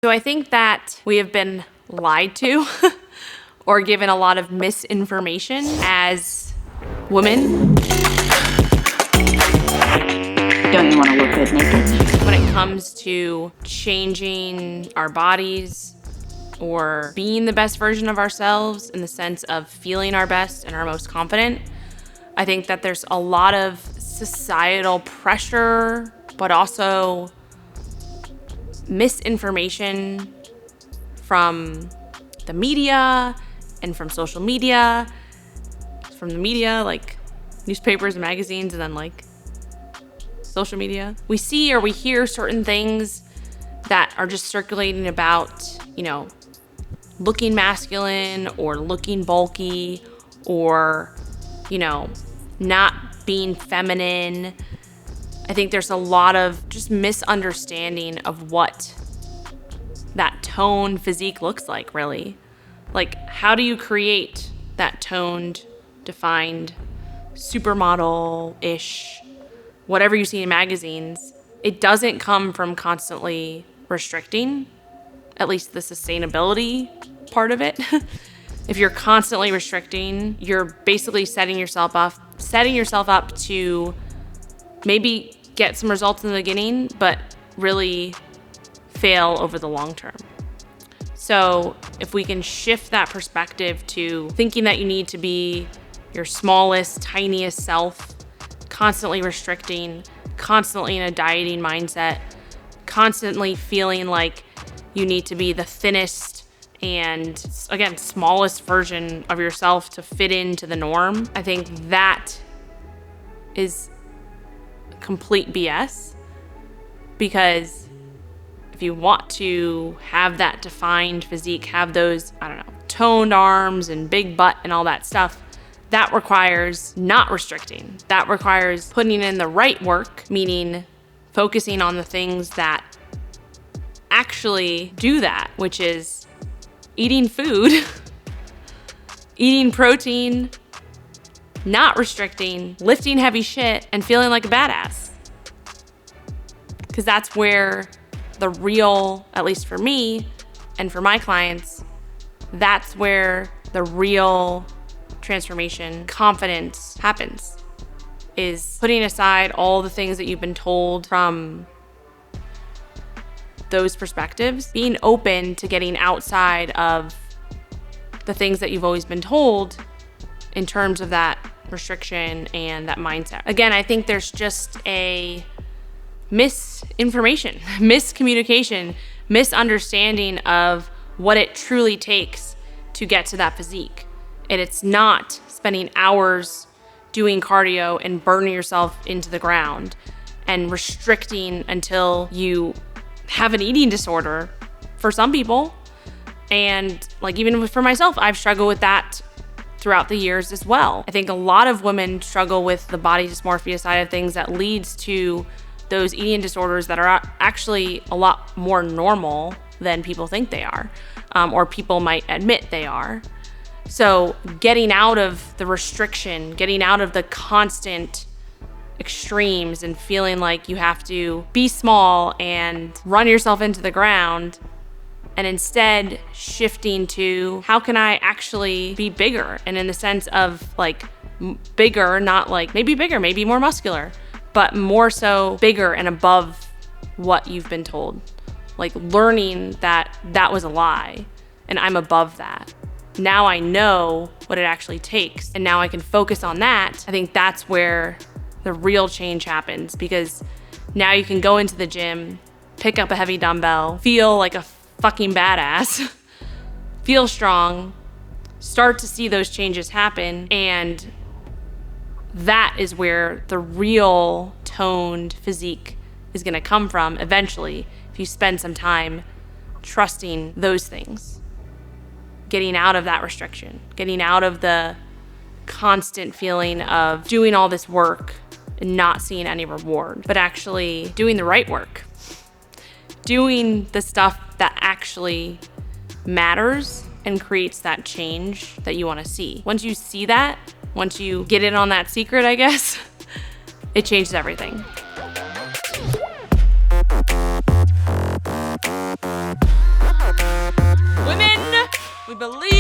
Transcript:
So I think that we have been lied to or given a lot of misinformation as women. Don't you want to look good naked? When it comes to changing our bodies or being the best version of ourselves in the sense of feeling our best and our most confident, I think that there's a lot of societal pressure, but also misinformation from the media and from social media, from the media, like newspapers and magazines, and then like social media. We see or we hear certain things that are just circulating about, looking masculine or looking bulky or, not being feminine. I think there's a lot of just misunderstanding of what that toned physique looks like, really. Like, how do you create that toned, defined, supermodel-ish, whatever you see in magazines? It doesn't come from constantly restricting, at least the sustainability part of it. If you're constantly restricting, you're basically setting yourself up to maybe get some results in the beginning, but really fail over the long term. So if we can shift that perspective to thinking that you need to be your smallest, tiniest self, constantly restricting, constantly in a dieting mindset, constantly feeling like you need to be the thinnest and, again, smallest version of yourself to fit into the norm, I think that is complete BS. Because if you want to have that defined physique, have those, toned arms and big butt and all that stuff, that requires not restricting. That requires putting in the right work, meaning focusing on the things that actually do that, which is eating food, eating protein, not restricting, lifting heavy shit, and feeling like a badass. Because that's where the real, at least for me and for my clients, that's where the real transformation, confidence happens, is putting aside all the things that you've been told from those perspectives, being open to getting outside of the things that you've always been told in terms of that restriction and that mindset. Again, I think there's just a misinformation, miscommunication, misunderstanding of what it truly takes to get to that physique. And it's not spending hours doing cardio and burning yourself into the ground and restricting until you have an eating disorder for some people. And like, even for myself, I've struggled with that throughout the years as well. I think a lot of women struggle with the body dysmorphia side of things that leads to those eating disorders that are actually a lot more normal than people think they are, or people might admit they are. So getting out of the restriction, getting out of the constant extremes and feeling like you have to be small and run yourself into the ground, and instead shifting to how can I actually be bigger, and in the sense of like bigger, not like maybe bigger, maybe more muscular, but more so bigger and above what you've been told. Like learning that that was a lie and I'm above that. Now I know what it actually takes, and now I can focus on that. I think that's where the real change happens, because now you can go into the gym, pick up a heavy dumbbell, feel like a fucking badass, feel strong, start to see those changes happen, and that is where the real toned physique is gonna come from eventually, if you spend some time trusting those things. Getting out of that restriction, getting out of the constant feeling of doing all this work and not seeing any reward, but actually doing the right work, doing the stuff that actually matters and creates that change that you want to see. Once you see that, once you get in on that secret, I guess, it changes everything. believe